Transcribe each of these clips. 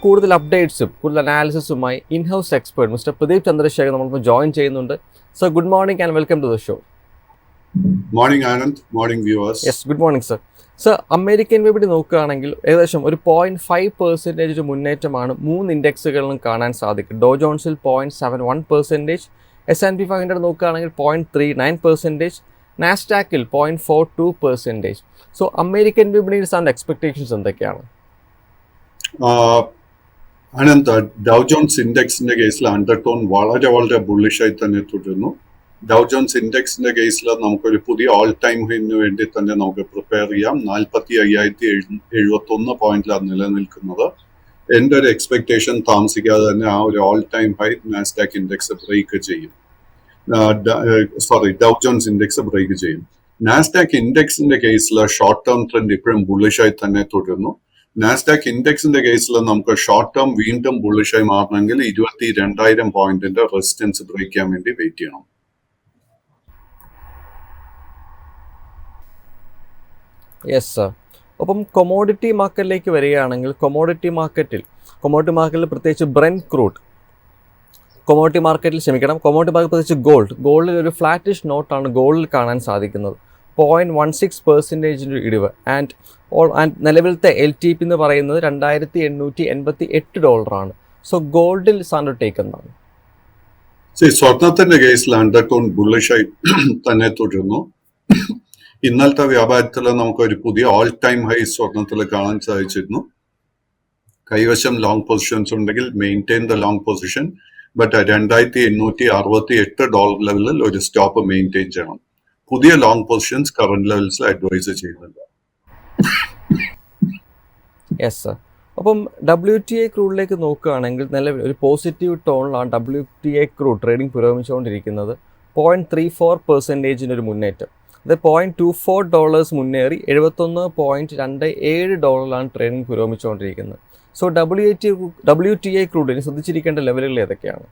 കൂടുതൽ അപ്ഡേറ്റ്സും കൂടുതൽ അനാലിസിസുമായി in house expert mister Pradeep Chandrasekhar നമ്മളിപ്പോൾ ജോയിൻ ചെയ്യുന്നുണ്ട്. Sir, good morning and welcome to the show. Morning Anand, morning viewers. Yes, good morning sir. Sir, American വിപണി നോക്കുകയാണെങ്കിൽ ഏകദേശം ഒരു 0.5% മുന്നേറ്റമാണ് 3 ഇൻഡെക്സുകളിലും കാണാൻ സാധിക്കും. ഡോ ജോൺസിൽ 0.71%, S&P 500 നോക്കുകയാണെങ്കിൽ 0.39%, നാസ്ഡാക്കിൽ 0.42%. സോ അമേരിക്കൻ വിപണിയിൽ സാറിൻ്റെ എക്സ്പെക്ടേഷൻസ് എന്തൊക്കെയാണ്? അനന്ത്, ഡൗ ജോൺസ് ഇൻഡെക്സിന്റെ കേസിൽ അണ്ടർടോൺ വളരെ ബുള്ളിഷായി തന്നെ തുടരുന്നു. ഡൗ ജോൺസ് ഇൻഡെക്സിന്റെ കേസിൽ നമുക്കൊരു പുതിയ ഓൾ ടൈം ഹൈന് വേണ്ടി തന്നെ നമുക്ക് പ്രിപ്പയർ ചെയ്യാം. 45,071 പോയിന്റിലാണ് നിലനിൽക്കുന്നത്. എൻ്റെ ഒരു എക്സ്പെക്ടേഷൻ താമസിക്കാതെ തന്നെ ആ ഒരു all time high Nasdaq index break ചെയ്യും. ഡൗ ജോൺസ് ഇൻഡെക്സ് ബ്രേക്ക് ചെയ്യും. നാസ്ഡാക്ക് ഇൻഡെക്സിന്റെ കേസിൽ ഷോർട്ട് ടേം ട്രെൻഡ് ഇപ്പോഴും ബുള്ളിഷായി തന്നെ തുടരുന്നു. നാസ്ഡാക്ക് ഇൻഡെക്സിന്റെ കേസിൽ നമുക്ക് ഷോർട്ട് ടേം വീണ്ടും ബുള്ളിഷായി മാറണമെങ്കിൽ 22,000 പോയിന്റിന്റെ റെസിസ്റ്റൻസ് ബ്രേക്ക് ചെയ്യാൻ വേണ്ടി വെയിറ്റ് ചെയ്യണം. Yes sir. അപ്പം കൊമോഡിറ്റി മാർക്കറ്റിലേക്ക് വരികയാണെങ്കിൽ കൊമോഡിറ്റി മാർക്കറ്റിൽ പ്രത്യേകിച്ച് ബ്രെന്റ് ക്രൂഡ്, കൊമോഡിറ്റി മാർക്കറ്റ് പ്രത്യേകിച്ച് ഗോൾഡിൽ ഒരു ഫ്ലാറ്റിഷ് നോട്ടാണ് ഗോൾഡിൽ കാണാൻ സാധിക്കുന്നത്. 0.16% ഇടിവ്. ആൻഡ് നിലവിലത്തെ LTP എന്ന് പറയുന്നത് $2,888. സോ ഗോൾഡിൽ സാറിൻ്റെ ടേക്ക് എന്താണ്? സ്വർണത്തിന്റെ കേസിൽ അണ്ടർടോൺ ബുള്ളിഷായി തന്നെ തുടരുന്നു. ഇന്നലത്തെ വ്യാപാരത്തിൽ നമുക്ക് ഒരു പുതിയ ഓൾ ടൈം ഹൈ സ്വർണത്തിൽ കാണാൻ സാധിച്ചിരുന്നു. കൈവശം ലോങ് പൊസിഷൻസ് ഉണ്ടെങ്കിൽ maintain the long position, but $2,868 ലെവലിൽ ഒരു സ്റ്റോപ്പ് മെയിൻറ്റെയിൻ ചെയ്യണം. പുതിയ ലോങ് പൊസിഷൻസ് കറന്റ് ലെവൽസിൽ അഡ്വൈസ് ചെയ്യുന്നില്ല. Yes sir. അപ്പം WTI ക്രൂഡിലേക്ക് നോക്കുകയാണെങ്കിൽ നിലവിൽ ഒരു പോസിറ്റീവ് ടോണിലാണ് WTI ക്രൂഡ് ട്രേഡിംഗ് പുരോഗമിച്ചുകൊണ്ടിരിക്കുന്നത്. 0.34% ഒരു മുന്നേറ്റം. അത് $0.24 മുന്നേറി $71.27 ട്രേഡിംഗ് പുരോഗമിച്ചുകൊണ്ടിരിക്കുന്നത്. സോ WTI ക്രൂഡിന് ശ്രദ്ധിച്ചിരിക്കേണ്ട ലെവലുകൾ ഏതൊക്കെയാണ്?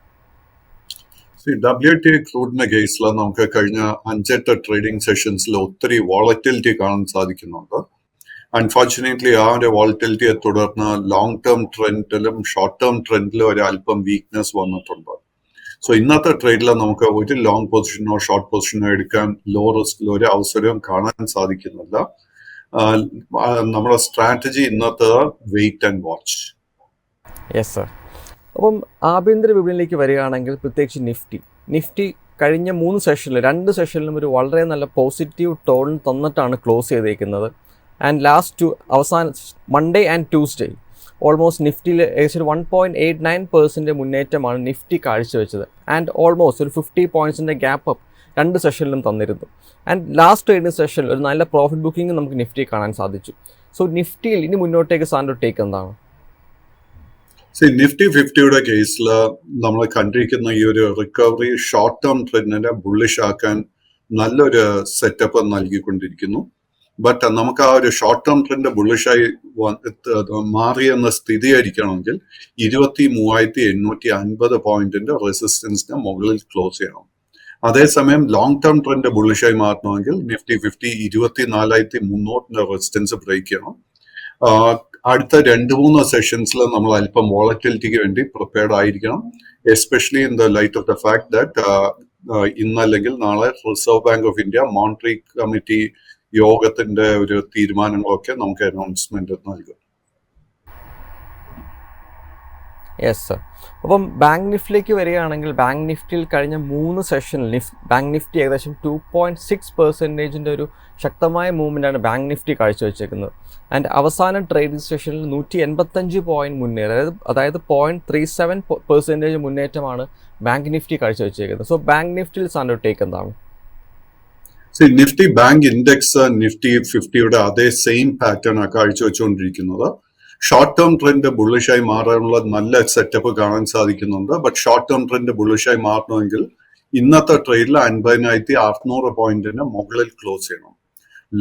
WTI ക്രൂഡിന്റെ കേസിൽ നമുക്ക് കഴിഞ്ഞ 5-8 ട്രേഡിംഗ് സെഷൻസിൽ ഒത്തിരി വോളറ്റിലിറ്റി കാണാൻ സാധിക്കുന്നുണ്ട്. അൺഫോർച്ചുനേറ്റ്ലി ആ ഒരു വോളറ്റിലിറ്റിയെ തുടർന്ന് ലോങ് ടേം ട്രെൻഡിലും ഷോർട്ട് ടേം ട്രെൻഡിലും ഒരു അല്പം വീക്ക്നെസ് വന്നിട്ടുണ്ട്. സോ ഇന്നത്തെ ട്രേഡിൽ നമുക്ക് ഒരു ലോങ് പൊസിഷനോ ഷോർട്ട് പൊസിഷനോ എടുക്കാൻ ലോ റിസ്കിൽ ഒരു അവസരവും കാണാൻ സാധിക്കുന്നില്ല. നമ്മുടെ സ്ട്രാറ്റജി ഇന്നത്തെ wait and watch. Yes sir. അപ്പം ആഭ്യന്തര വിപണിയിലേക്ക് വരികയാണെങ്കിൽ പ്രത്യേകിച്ച് നിഫ്റ്റി കഴിഞ്ഞ 2 സെഷനിലും ഒരു വളരെ നല്ല പോസിറ്റീവ് ടോൺ തന്നിട്ടാണ് ക്ലോസ് ചെയ്തേക്കുന്നത്. ആൻഡ് അവസാന മൺഡേ ആൻഡ് ട്യൂസ്ഡേ ഓൾമോസ്റ്റ് നിഫ്റ്റിയിൽ ഏകദേശം 1.89% മുന്നേറ്റമാണ് നിഫ്റ്റി കാഴ്ചവെച്ചത്. ആൻഡ് ഓൾമോസ്റ്റ് ഒരു 50 പോയിൻറ്റ്സിൻ്റെ ഗ്യാപ്പ് അപ്പ് 2 സെഷനിലും തന്നിരുന്നു. ആൻഡ് ലാസ്റ്റ് ട്രേഡിംഗ് സെഷനിൽ ഒരു നല്ല പ്രോഫിറ്റ് ബുക്കിംഗ് നമുക്ക് നിഫ്റ്റി കാണാൻ സാധിച്ചു. സോ നിഫ്റ്റിയിൽ ഇനി മുന്നോട്ടേക്ക് സാറിൻ്റെ ടേക്ക് എന്താണ്? നിഫ്റ്റി 50യുടെ കേസിൽ നമ്മൾ കണ്ടിരിക്കുന്ന ഈ ഒരു റിക്കവറി ഷോർട്ട് ടേം ട്രെൻഡിനെ ബുള്ളിഷ് ആക്കാൻ നല്ലൊരു സെറ്റപ്പ് നൽകിക്കൊണ്ടിരിക്കുന്നു. ബട്ട് നമുക്ക് ആ ഒരു ഷോർട്ട് ടേം ട്രെൻഡ് ബുള്ളിഷായി മാറിയെന്ന സ്ഥിരീകരിക്കണമെങ്കിൽ 23,850 പോയിന്റിന്റെ റെസിസ്റ്റൻസിന് മുകളിൽ ക്ലോസ് ചെയ്യണം. അതേസമയം ലോങ് ടേം ട്രെൻഡ് ബുള്ളിഷായി മാറണമെങ്കിൽ നിഫ്റ്റി 50 24,300 റെസിസ്റ്റൻസ് ബ്രേക്ക് ചെയ്യണം. അടുത്ത 2-3 സെഷൻസിൽ നമ്മൾ അല്പം വോളറ്റിലിറ്റിക്ക് വേണ്ടി പ്രിപ്പയർഡ് ആയിരിക്കണം, especially in the light of the fact that ഇന്നല്ലെങ്കിൽ നാളെ reserve bank of India monetary committee യോഗത്തിന്റെ ഒരു തീരുമാനങ്ങളൊക്കെ നമുക്ക് അനൗൺസ്മെന്റ് നൽകും. Yes sir. അപ്പം ബാങ്ക് നിഫ്റ്റിയിലേക്ക് വരികയാണെങ്കിൽ ബാങ്ക് നിഫ്റ്റിയിൽ കഴിഞ്ഞ 3 സെഷനിൽ ബാങ്ക് നിഫ്റ്റി ഏകദേശം 2.6% ഒരു ശക്തമായ മൂവ്മെൻ്റാണ് ബാങ്ക് നിഫ്റ്റി കാഴ്ചവെച്ചേക്കുന്നത്. ആൻഡ് അവസാന ട്രേഡിംഗ് സെഷനിൽ 185 പോയിന്റ് മുന്നേറി, അതായത് 0.37% മുന്നേറ്റമാണ് ബാങ്ക് നിഫ്റ്റി കാഴ്ചവെച്ചേക്കുന്നത്. സോ ബാങ്ക് നിഫ്റ്റിയിൽ സാറിൻ്റെ ടേക്ക് എന്താണ്? നിഫ്റ്റി ബാങ്ക് ഇൻഡെക്സ് നിഫ്റ്റി 50യുടെ അതേ സെയിം പാറ്റേൺ ആണ് കാഴ്ചവെച്ചുകൊണ്ടിരിക്കുന്നത്. ഷോർട്ട് ടേം ട്രെൻഡ് ബുള്ളിഷായി മാറാനുള്ള നല്ല സെറ്റപ്പ് കാണാൻ സാധിക്കുന്നുണ്ട്. ബട്ട് ഷോർട്ട് ടേം ട്രെൻഡ് ബുള്ളിഷായി മാറണമെങ്കിൽ ഇന്നത്തെ ട്രേഡിൽ 50,600 പോയിന്റിന് മുകളിൽ ക്ലോസ് ചെയ്യണം.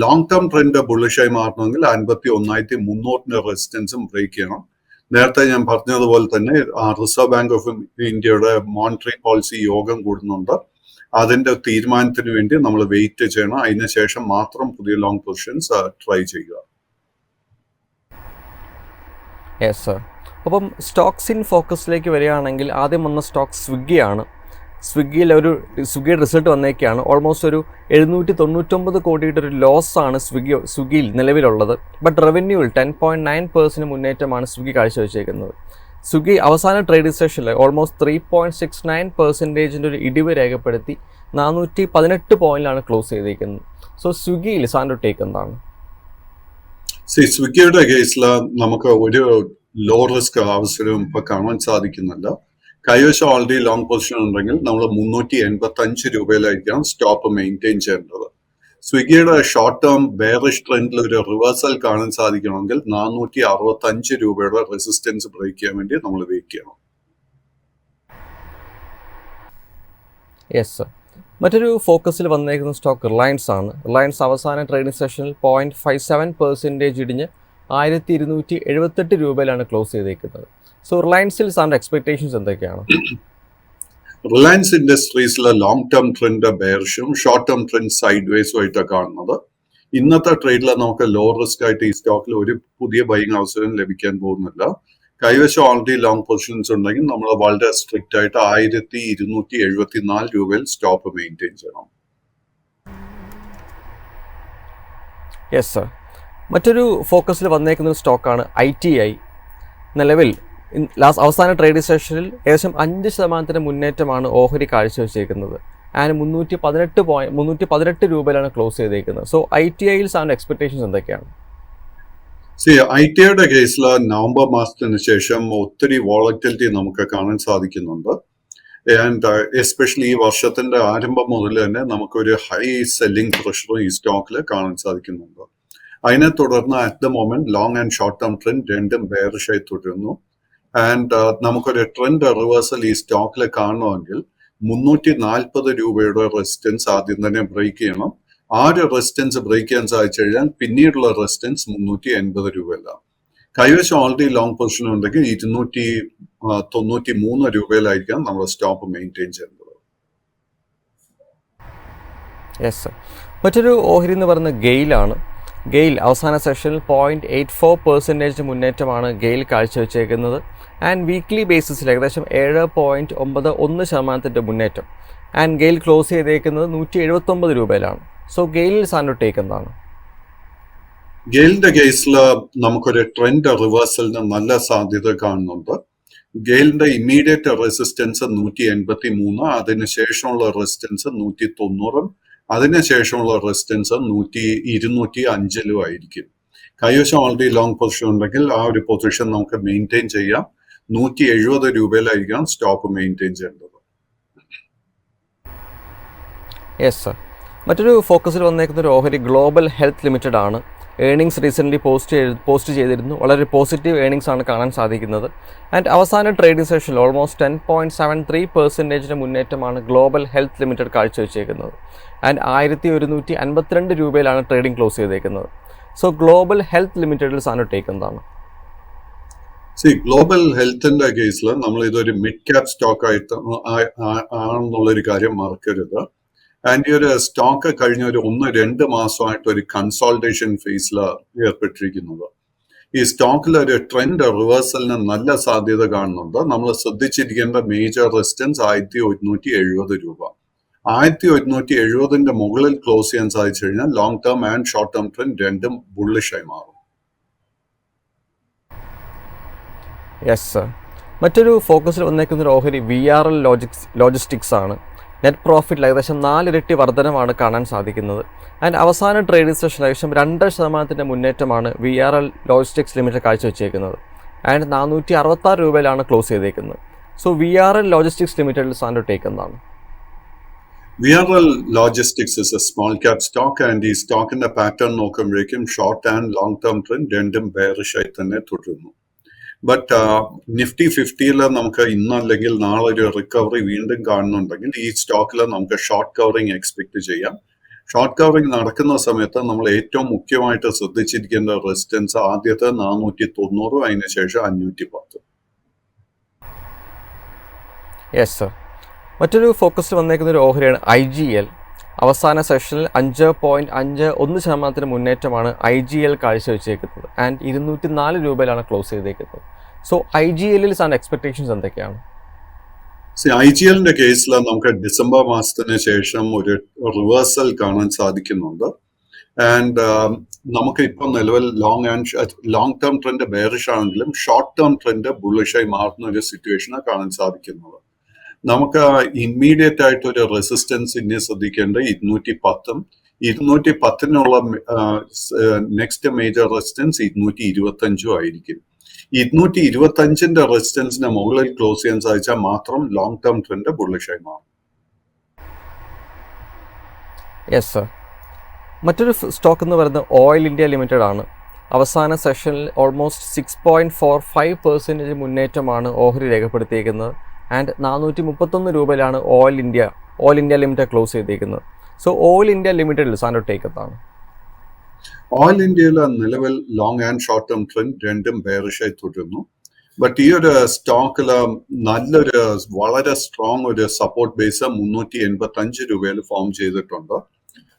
ലോങ് ടേം ട്രെൻഡ് ബുള്ളിഷായി മാറണമെങ്കിൽ 51,300 റെസിസ്റ്റൻസും ബ്രേക്ക് ചെയ്യണം. നേരത്തെ ഞാൻ പറഞ്ഞതുപോലെ തന്നെ റിസർവ് ബാങ്ക് ഓഫ് ഇന്ത്യയുടെ മോണിറ്ററി പോളിസി യോഗം കൂടുന്നുണ്ട്. അതിന്റെ തീരുമാനത്തിന് വേണ്ടി നമ്മൾ വെയിറ്റ് ചെയ്യണം. അതിനുശേഷം മാത്രം പുതിയ ലോങ് പൊസിഷൻസ് ട്രൈ ചെയ്യുക. Yes sir. അപ്പം സ്റ്റോക്സ് ഇൻ ഫോക്കസിലേക്ക് വരികയാണെങ്കിൽ ആദ്യം വന്ന സ്റ്റോക്ക് സ്വിഗ്ഗിയാണ്. സ്വിഗ്ഗിയുടെ റിസൾട്ട് വന്നേക്കാണ്. ഓൾമോസ്റ്റ് ഒരു 799 കോടിയുടെ ഒരു ലോസാണ് സ്വിഗ്ഗിയിൽ നിലവിലുള്ളത്. ബട്ട് റവന്യൂവിൽ 10.9% മുന്നേറ്റമാണ് സ്വിഗ്ഗി കാഴ്ചവെച്ചേക്കുന്നത്. സ്വിഗ്ഗി അവസാന ട്രേഡിംഗ് സെഷനിൽ ഓൾമോസ്റ്റ് 3.69% ഒരു ഇടിവ് രേഖപ്പെടുത്തി 418 പോയിന്റിലാണ് ക്ലോസ് ചെയ്തിരിക്കുന്നത്. സോ സ്വിഗ്ഗിയിൽ സാൻഡോ ടേക്ക് എന്താണ്? സ്വിഗ്ഗിയുടെ കേസിൽ നമുക്ക് ഒരു ലോ റിസ്ക് അവസരവും ഇപ്പൊ കാണാൻ സാധിക്കുന്നില്ല. കൈവശം ഓൾറെഡി ലോങ് പൊസിഷൻ ഉണ്ടെങ്കിൽ നമ്മൾ 385 രൂപയിലായിരിക്കണം സ്റ്റോപ്പ് മെയിൻറ്റെയിൻ ചെയ്യേണ്ടത്. സ്വിഗ്ഗിയുടെ ഷോർട്ട് ടേം ബെയറിഷ് ട്രെൻഡിൽ ഒരു റിവേഴ്സൽ കാണാൻ സാധിക്കണമെങ്കിൽ 465 രൂപയുടെ റെസിസ്റ്റൻസ് ബ്രേക്ക് ചെയ്യാൻ വേണ്ടി നമ്മൾ വെയിറ്റ് ചെയ്യണം. Yes sir. മറ്റൊരു ഫോക്കസിൽ വന്നേക്കുന്ന സ്റ്റോക്ക് റിലയൻസ് ആണ്. റിലയൻസ് അവസാന ട്രേഡിംഗ് സെഷനിൽ 0.57% ഇടിഞ്ഞ് 1278 രൂപയിലാണ് ക്ലോസ് ചെയ്തേക്കുന്നത്. സോ റിലയൻസിൽ സാറിൻ്റെ എക്സ്പെക്ടേഷൻസ് എന്തൊക്കെയാണ്? റിലയൻസ് ഇൻഡസ്ട്രീസിലെ ലോങ് ടേം ട്രെൻഡ് ബെയറിഷും ഷോർട്ട് ടേം ട്രെൻഡ് സൈഡ് വേസും ആയിട്ടാണ് കാണുന്നത്. ഇന്നത്തെ ട്രേഡിൽ നമുക്ക് ലോ റിസ്ക് ആയിട്ട് ഈ സ്റ്റോക്കിൽ ഒരു പുതിയ ബൈങ് അവസരം ലഭിക്കാൻ പോകുന്നില്ല. കൈവശം ഓൾറെഡി ലോങ് പൊസിഷൻസ് ഉണ്ടെങ്കിൽ നമ്മൾ വളരെ സ്ട്രിക്റ്റ് ആയിട്ട് 1274 രൂപയിൽ സ്റ്റോപ്പ് മെയിൻറ്റെയിൻ ചെയ്യണം. Yes sir. മറ്റൊരു ഫോക്കസിൽ വന്നേക്കുന്ന ഒരു സ്റ്റോക്കാണ് ITI. നിലവിൽ അവസാന ട്രേഡിംഗ് സെഷനിൽ ഏകദേശം 5% മുന്നേറ്റമാണ് ഓഹരി കാഴ്ചവെച്ചേക്കുന്നത്. ആൻഡ് 318 രൂപയിലാണ് ക്ലോസ് ചെയ്തേക്കുന്നത്. സോ ITIയിൽ സാറിൻ്റെ എക്സ്പെക്ടേഷൻസ് എന്തൊക്കെയാണ്? ITIയുടെ കേസിൽ നവംബർ മാസത്തിന് ശേഷം ഒത്തിരി വോളറ്റിലിറ്റി നമുക്ക് കാണാൻ സാധിക്കുന്നുണ്ട്. ആൻഡ് എസ്പെഷ്യലി ഈ വർഷത്തിന്റെ ആരംഭം മുതൽ തന്നെ നമുക്കൊരു ഹൈ സെല്ലിംഗ് പ്രഷറും ഈ സ്റ്റോക്കിൽ കാണാൻ സാധിക്കുന്നുണ്ട്. അതിനെ തുടർന്ന് at the moment long and short term trend രണ്ടും ബെയറിഷായി തുടരുന്നു. ആൻഡ് നമുക്കൊരു ട്രെൻഡ് റിവേഴ്സൽ ഈ സ്റ്റോക്കിൽ കാണണമെങ്കിൽ 340 രൂപയുടെ റെസിസ്റ്റൻസ് ആദ്യം തന്നെ ബ്രേക്ക് ചെയ്യണം. ആ ഒരു റെസിസ്റ്റൻസ് ബ്രേക്ക് ചെയ്യാൻ സാധിച്ചു കഴിഞ്ഞാൽ പിന്നീടുള്ള റെസിസ്റ്റൻസ് 380 രൂപയല്ല. കൈവശം ഓൾറെഡി ലോങ് പൊസിഷൻ ഉണ്ടെങ്കിൽ 293 രൂപയിലായിരിക്കാം നമ്മൾ സ്റ്റോപ്പ് മെയിൻറ്റെയിൻ ചെയ്യേണ്ടത്. Yes sir. മറ്റൊരു ഓഹരി എന്ന് പറയുന്നത് ഗെയിലാണ്. ഗെയിൽ അവസാന സെഷനിൽ 0.84% മുന്നേറ്റമാണ് ഗെയിൽ കാഴ്ചവെച്ചേക്കുന്നത്. ആൻഡ് വീക്ക്ലി ബേസിസിൽ ഏകദേശം 7.91% മുന്നേറ്റം. ആൻഡ് ഗെയിൽ ക്ലോസ് ചെയ്തേക്കുന്നത് 179 രൂപയിലാണ്. സോ ഗെയിലിൽ സാൻഡോ ടേക്ക് എന്താണ്? ഗെയിലിന്റെ കേസിൽ നമുക്കൊരു ട്രെൻഡ് റിവേഴ്സലിന് നല്ല സാധ്യത കാണുന്നുണ്ട്. ഗെയിലിന്റെ ഇമ്മീഡിയറ്റ് റെസിസ്റ്റൻസ് 183, അതിനുശേഷമുള്ള റെസിസ്റ്റൻസ് 190, അതിനുശേഷമുള്ള റെസിസ്റ്റൻസ് 205 ആയിരിക്കും. കൈവശം ഓൾറെഡി ലോങ് പൊസിഷൻ ഉണ്ടെങ്കിൽ ആ ഒരു പൊസിഷൻ നമുക്ക് മെയിൻറ്റെയിൻ ചെയ്യാം. 170 രൂപയിലായിരിക്കണം സ്റ്റോപ്പ് മെയിൻറ്റെയിൻ ചെയ്യേണ്ടത്. Yes sir. മറ്റൊരു ഫോക്കസിൽ വന്നേക്കുന്ന ഒരു ഓഹരി ഗ്ലോബൽ ഹെൽത്ത് ലിമിറ്റഡ് ആണ്. ഏണിങ്സ് റീസെൻ്റ്ലി പോസ്റ്റ് ചെയ്തിരുന്നു. വളരെ പോസിറ്റീവ് ഏണിങ്സ് ആണ് കാണാൻ സാധിക്കുന്നത്. ആൻഡ് അവസാന ട്രേഡിംഗ് സെഷനിൽ ഓൾമോസ്റ്റ് 10.73% മുന്നേറ്റമാണ് ഗ്ലോബൽ ഹെൽത്ത് ലിമിറ്റഡ് കാഴ്ചവെച്ചേക്കുന്നത്. ആൻഡ് 1152 രൂപയിലാണ് ട്രേഡിംഗ് ക്ലോസ് ചെയ്തേക്കുന്നത്. സോ ഗ്ലോബൽ ഹെൽത്ത് ലിമിറ്റഡിൽ സാൻഡോ ടേക്ക് എന്താണ്? ഗ്ലോബൽ ഹെൽത്തിന്റെ കേസിൽ നമ്മൾ ഇതൊരു മിഡ് ക്യാപ് സ്റ്റോക്ക് ആയിട്ട് ആണെന്നുള്ളൊരു കാര്യം മറക്കരുത്. ആൻഡ് ഈ ഒരു സ്റ്റോക്ക് കഴിഞ്ഞ ഒരു 1-2 മാസമായിട്ട് ഒരു കൺസോൾട്ടേഷൻ ഫേസിൽ ഏർപ്പെട്ടിരിക്കുന്നത്. ഈ സ്റ്റോക്കിൽ ഒരു ട്രെൻഡ് റിവേഴ്സലിന് നല്ല സാധ്യത കാണുന്നുണ്ട്. നമ്മൾ ശ്രദ്ധിച്ചിരിക്കേണ്ട മേജർ റെസിസ്റ്റൻസ് 1170 രൂപ. 1170 മുകളിൽ ക്ലോസ് ചെയ്യാൻ സാധിച്ചു കഴിഞ്ഞാൽ long term and short term trend രണ്ടും ബുള്ളിഷായി മാറും. Yes sir. മറ്റൊരു ഫോക്കസിൽ വന്നേക്കുന്ന ഒരു ഓഹരി VRL ലോജിസ്റ്റിക്സ് ആണ്. നെറ്റ് പ്രോഫിറ്റിൽ ഏകദേശം 4 ഇരട്ടി വർധനമാണ് കാണാൻ സാധിക്കുന്നത്. ആൻഡ് അവസാന ട്രേഡിംഗ് സെഷൻ ഏകദേശം 2% മുന്നേറ്റമാണ് VRL ലോജിസ്റ്റിക്സ് ലിമിറ്റഡ് കാഴ്ചവെച്ചേക്കുന്നത്. ആൻഡ് 466 രൂപയിലാണ് ക്ലോസ് ചെയ്തേക്കുന്നത്. സോ VRL ലോജിസ്റ്റിക്സ് ലിമിറ്റഡിൽ സാൻഡോ ടേക്ക് എന്താണ്? VRL logistics is a small cap stock. And ഈ സ്റ്റോക്കിന്റെ പാറ്റേൺ നോക്കുമ്പോഴേക്കും short and long term trend രണ്ടും ബെയറിഷായി തന്നെ തുടരുന്നു. ബട്ട് നിഫ്റ്റി 50 നമുക്ക് ഇന്നല്ലെങ്കിൽ നാളെ ഒരു റിക്കവറി വീണ്ടും കാണുന്നുണ്ടെങ്കിൽ ഈ സ്റ്റോക്കിൽ നമുക്ക് ഷോർട്ട് കവറിങ് എക്സ്പെക്ട് ചെയ്യാം. ഷോർട്ട് കവറിങ് നടക്കുന്ന സമയത്ത് നമ്മൾ ഏറ്റവും മുഖ്യമായിട്ട് ശ്രദ്ധിച്ചിരിക്കേണ്ട റെസിസ്റ്റൻസ് ആദ്യത്തെ 490, അതിനുശേഷം 510. Yes sir. മറ്റൊരു ഫോക്കസ് വന്നേക്കുന്ന ഒരു ഓഹരിയാണ് IGL. അവസാന സെഷനിൽ 5.51% മുന്നേറ്റമാണ് IGL കാഴ്ചവെച്ചേക്കുന്നത്. ആൻഡ് 204 രൂപയിലാണ് ക്ലോസ് ചെയ്തേക്കുന്നത്. സോ IGL സാറിൻ്റെ എക്സ്പെക്ടേഷൻസ് എന്തൊക്കെയാണ്? IGLന്റെ കേസിൽ നമുക്ക് ഡിസംബർ മാസത്തിന് ശേഷം ഒരു റിവേഴ്സൽ കാണാൻ സാധിക്കുന്നുണ്ട്. ആൻഡ് നമുക്ക് ഇപ്പം നിലവിൽ ലോങ് ടേം ട്രെൻഡ് ബെയറിഷ് ആണെങ്കിലും ഷോർട്ട് ടേം ട്രെൻഡ് ബുള്ളിഷായി മാറുന്ന ഒരു സിറ്റുവേഷനാണ് കാണാൻ സാധിക്കുന്നത്. നമുക്ക് ഇമ്മീഡിയറ്റ് ആയിട്ട് ഒരു റെസിസ്റ്റൻസ് ഇനി ശ്രദ്ധിക്കേണ്ട 210 210 നെക്സ്റ്റ് മേജർ റെസിസ്റ്റൻസ് 225 ആയിരിക്കും. 225 റെസിസ്റ്റൻസിന് മുകളിൽ ക്ലോസ് ചെയ്യാൻ സാധിച്ചാൽ മാത്രം ലോങ് ടേം ട്രെൻഡ് ബുള്ളിഷായി മാറും. Yes sir. മറ്റൊരു സ്റ്റോക്ക് എന്ന് പറയുന്നത് ഓയിൽ ഇന്ത്യ ലിമിറ്റഡ് ആണ്. അവസാന സെഷനിൽ ഓൾമോസ്റ്റ് 6.45% മുന്നേറ്റമാണ് ഓഹരി രേഖപ്പെടുത്തിയിരിക്കുന്നത്. ആൻഡ് 431 രൂപയിലാണ് ഓയിൽ ഇന്ത്യ ലിമിറ്റഡ് ക്ലോസ് ചെയ്തിരിക്കുന്നത്. സോ ഓയിൽ ഇന്ത്യ ലിമിറ്റഡിൽ സാറിൻ്റെ ടേക്ക് എന്താണ്? ഓയിൽ ഇന്ത്യയിലെ നിലവിൽ long and short term trend രണ്ടും ബെയറിഷായി തുടരുന്നു. ബട്ട് ഈ ഒരു സ്റ്റോക്കില് വളരെ സ്ട്രോങ് ഒരു സപ്പോർട്ട് ബേസ് 385 രൂപയിൽ ഫോം ചെയ്തിട്ടുണ്ട്.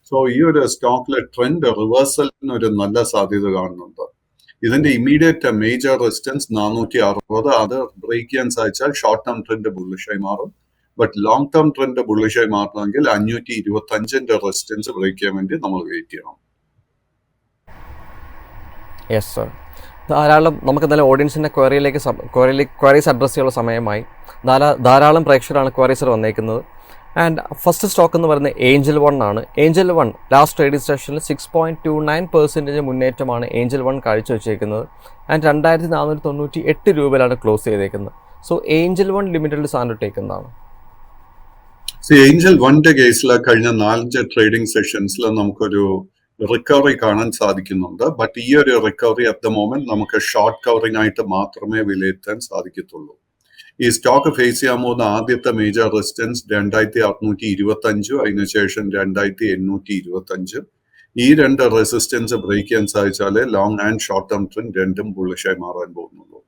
സോ ഈ ഒരു സ്റ്റോക്കിലെ ട്രെൻഡ് റിവേഴ്സലിന് ഒരു നല്ല സാധ്യത കാണുന്നുണ്ട്. ഇതിന്റെ ഇമ്മീഡിയറ്റ് മേജർ റെസിസ്റ്റൻസ് 460, അത് ബ്രേക്ക് ചെയ്യാൻ സാധിച്ചാൽ ഷോർട്ട് ടേം ട്രെൻഡ് ബുള്ളിഷായി മാറും. ബട്ട് ലോങ് ടേം ട്രെൻഡ് ബുള്ളിഷായി മാറണമെങ്കിൽ 525 റെസിസ്റ്റൻസ് ബ്രേക്ക് ചെയ്യാൻ വേണ്ടി നമ്മൾ വെയിറ്റ് ചെയ്യണം. Yes sir. ധാരാളം നമുക്ക് നല്ല ഓഡിയൻസിൻ്റെ ക്വയറീസ് അഡ്രസ് ചെയ്യാനുള്ള സമയമായി. ധാരാളം പ്രേക്ഷകരാണ് ക്വയറീസർ വന്നേക്കുന്നത്. ആൻഡ് ഫസ്റ്റ് സ്റ്റോക്ക് എന്ന് പറയുന്നത് ഏഞ്ചൽ വൺ ആണ്. ഏഞ്ചൽ വൺ ലാസ്റ്റ് ട്രേഡിംഗ് സെഷനിൽ 6.29% മുന്നേറ്റമാണ് ഏഞ്ചൽ വൺ കാഴ്ചവെച്ചേക്കുന്നത്. ആൻഡ് 2498 രൂപയിലാണ് ക്ലോസ് ചെയ്തേക്കുന്നത്. സോ ഏഞ്ചൽ വൺ ലിമിറ്റഡിൽ സാറിൻ്റെ ടേക്ക് എന്താണ്? ഏഞ്ചൽ വണ്ണിന്റെ കേസിൽ കഴിഞ്ഞ 4 ട്രേഡിംഗ് സെഷൻസിൽ നമുക്കൊരു റിക്കവറി കാണാൻ സാധിക്കുന്നുണ്ട്. ബട്ട് ഈ ഒരു റിക്കവറി അറ്റ് ദ മൊമെന്റ് നമുക്ക് ഷോർട്ട് കവറിംഗ് ആയിട്ട് മാത്രമേ വിലയിരുത്താൻ സാധിക്കത്തുള്ളൂ. ഈ സ്റ്റോക്ക് ഫേസ് ചെയ്യാൻ പോകുന്ന ആദ്യത്തെ മേജർ റെസിസ്റ്റൻസ് 2625, അതിനുശേഷം 2825. ഈ രണ്ട് റെസിസ്റ്റൻസ് ബ്രേക്ക് ചെയ്യാൻ സാധിച്ചാലേ long and short term trend രണ്ടും ബുള്ളിഷായി മാറാൻ പോകുന്നുള്ളൂ.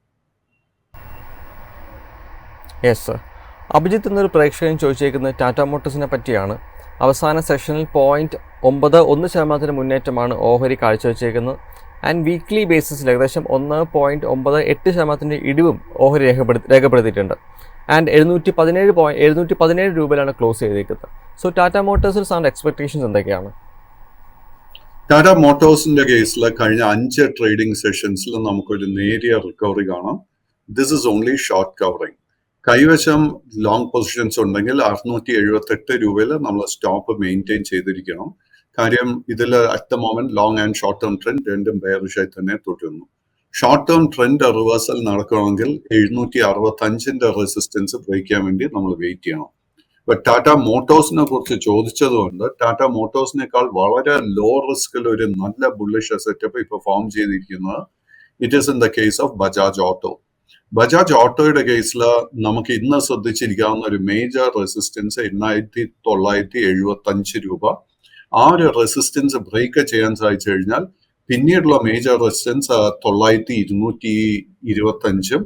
Yes sir. അഭിജിത്ത് എന്നൊരു പ്രേക്ഷകൻ ചോദിച്ചേക്കുന്നത് ടാറ്റ മോട്ടോഴ്സിനെ പറ്റിയാണ്. അവസാന സെഷനിൽ 0.91% മുന്നേറ്റമാണ് ഓഹരി കാഴ്ചവെച്ചേക്കുന്നത്. ആൻഡ് വീക്ക്ലി ബേസിസിൽ ഏകദേശം 1.98% ഇടിവും ഓഹരി രേഖപ്പെടുത്തിയിട്ടുണ്ട്. ആൻഡ് 717 രൂപയിലാണ് ക്ലോസ് ചെയ്തിരിക്കുന്നത്. സോ ടാറ്റ മോട്ടോഴ്സിൽ സാറിൻ്റെ എക്സ്പെക്ടേഷൻസ് എന്തൊക്കെയാണ്? ടാറ്റ മോട്ടോഴ്സിന്റെ കേസിൽ കഴിഞ്ഞ 5 ട്രേഡിംഗ് സെഷൻസിൽ നമുക്കൊരു നേരിയ റിക്കവറി കാണാം. This is only short covering. കൈവശം ലോങ് പൊസിഷൻസ് ഉണ്ടെങ്കിൽ 678 രൂപയിൽ നമ്മൾ സ്റ്റോപ്പ് മെയിൻറ്റെയിൻ ചെയ്തിരിക്കണം. കാര്യം ഇതിൽ at the moment long and short term trend രണ്ടും ബെയറിഷായി തന്നെ തുടരുന്നു. ഷോർട്ട് ടേം ട്രെൻഡ് റിവേഴ്സൽ നടക്കണമെങ്കിൽ 765 റെസിസ്റ്റൻസ് ബ്രേക്ക് ചെയ്യാൻ വേണ്ടി നമ്മൾ വെയിറ്റ് ചെയ്യണം. ബട്ട് ടാറ്റ മോട്ടോഴ്സിനെ കുറിച്ച് ചോദിച്ചതുകൊണ്ട് ടാറ്റ മോട്ടോഴ്സിനേക്കാൾ വളരെ ലോ റിസ്കിൽ ഒരു നല്ല ബുള്ളിഷ് സെറ്റപ്പ് ഇപ്പോൾ ഫോം ചെയ്തിരിക്കുന്നത് it is in the case of Bajaj Auto. Bajaj ഓട്ടോയുടെ കേസിൽ നമുക്ക് ഇന്ന് ശ്രദ്ധിച്ചിരിക്കാവുന്ന ഒരു മേജർ റെസിസ്റ്റൻസ് 8975 രൂപ. ആ ഒരു റെസിസ്റ്റൻസ് ബ്രേക്ക് ചെയ്യാൻ സാധിച്ചു കഴിഞ്ഞാൽ പിന്നീടുള്ള മേജർ റെസിസ്റ്റൻസ് 9225,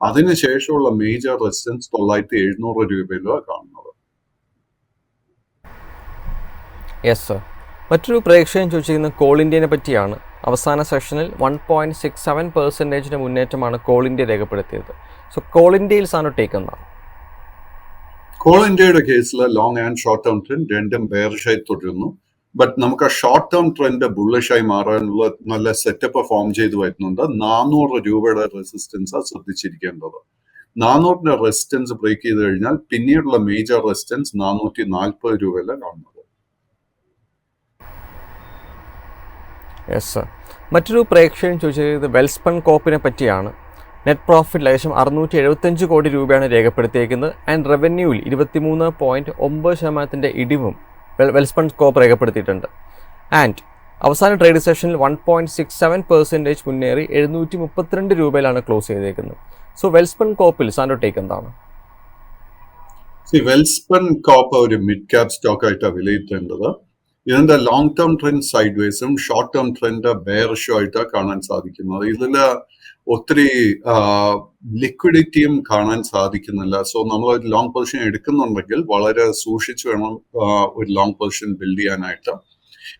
അതിനുശേഷമുള്ള മേജർ റെസിസ്റ്റൻസ് 9700 രൂപയിലാണ് കാണുന്നത്. Yes sir. മറ്റൊരു പ്രേക്ഷകൻ ചോദിച്ചിരിക്കുന്നത് കോൾ ഇന്ത്യനെ പറ്റിയാണ്. അവസാന സെഷനിൽ 1.67% മുന്നേറ്റമാണ് കോൾ ഇന്ത്യ രേഖപ്പെടുത്തിയത്. സോ കോൾ ഇന്ത്യയിൽ സാറിന് ടേക്ക് എന്താണ്? കോൾ ഇന്ത്യയുടെ കേസിൽ long and short term trend രണ്ടും ബെയറിഷായി തുടരുന്നു. ബട്ട് നമുക്ക് ഷോർട്ട് ടേം ട്രെൻഡ് ബുള്ളിഷായി മാറാനുള്ള നല്ല സെറ്റപ്പ് ഫോം ചെയ്തു വരുന്നുണ്ട്. 400 രൂപയുടെ റെസിസ്റ്റൻസ് ശ്രദ്ധിച്ചിരിക്കേണ്ടത്. 400 റെസിസ്റ്റൻസ് ബ്രേക്ക് ചെയ്ത് കഴിഞ്ഞാൽ പിന്നീടുള്ള മേജർ റെസിസ്റ്റൻസ് 440 രൂപയിലാണ് കാണുന്നത്. Yes sir. മറ്റൊരു പ്രേക്ഷകൻ ചോദിച്ചത് വെൽസ്പൺ കോപ്പിനെ പറ്റിയാണ്. നെറ്റ് പ്രോഫിറ്റ് ഏകദേശം 675 കോടി രൂപയാണ് രേഖപ്പെടുത്തിയിരിക്കുന്നത്. ആൻഡ് റവന്യൂവിൽ 23.9% ഇടിവും വെൽസ്പൺ കോപ്പ് രേഖപ്പെടുത്തിയിട്ടുണ്ട്. ആൻഡ് അവസാന ട്രേഡിംഗ് സെഷനിൽ 1.67% മുന്നേറി 732 രൂപയിലാണ് ക്ലോസ് ചെയ്തേക്കുന്നത്. സോ വെൽസ്പൺ കോപ്പിൽ സാറിൻ്റെ ടേക്ക് എന്താണ്? വെൽസ്പൺ കോപ്പ് ഒരു മിഡ് ക്യാപ് സ്റ്റോക്ക് ആയിട്ടാണ് വിലയിരുത്തേണ്ടത്. ഇതിന്റെ ലോങ് ടേം ട്രെൻഡ് സൈഡ് വേസും ഷോർട്ട് ടേം ട്രെൻഡ് ബെയറിഷും ആയിട്ടാണ് കാണാൻ സാധിക്കുന്നത്. ഇതിൽ ഒത്തിരി ലിക്വിഡിറ്റിയും കാണാൻ സാധിക്കുന്നില്ല. സോ നമ്മൾ ഒരു ലോങ് പൊസിഷൻ എടുക്കുന്നുണ്ടെങ്കിൽ വളരെ സൂക്ഷിച്ചു വേണം ഒരു ലോങ് പൊസിഷൻ ബിൽഡ് ചെയ്യാനായിട്ട്.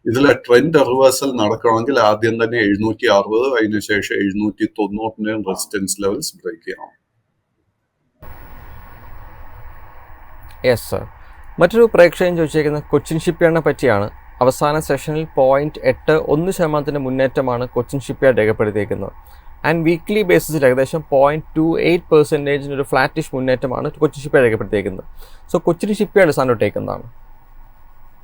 ഇതിലെ ട്രെൻഡ് റിവേഴ്സൽ നടക്കണമെങ്കിൽ ആദ്യം തന്നെ 760, അതിനുശേഷം 790 റെസിസ്റ്റൻസ് ലെവൽസ് ബ്രേക്ക് ചെയ്യണം. Yes sir. മറ്റൊരു പ്രേക്ഷകൻ ചോദിച്ചേക്കുന്നത് കൊച്ചിൻ ഷിപ്പ്യാർഡിനെ പറ്റിയാണ്. അവസാന സെഷനിൽ 0.81% മുന്നേറ്റമാണ് കൊച്ചിൻ ഷിപ്പ്യാർഡ് രേഖപ്പെടുത്തിയിരിക്കുന്നത്. ആൻഡ് വീക്ക്ലി ബേസിസിൽ ഏകദേശം 0.28% ഒരു ഫ്ലാറ്റിഷ് മുന്നേറ്റമാണ് കൊച്ചിൻ ഷിപ്പ്യാർഡ് രേഖപ്പെടുത്തിയിരിക്കുന്നത്. സോ കൊച്ചിൻ ഷിപ്പ്യാർഡ് സാധനോട്ടേക്കുന്നതാണ്.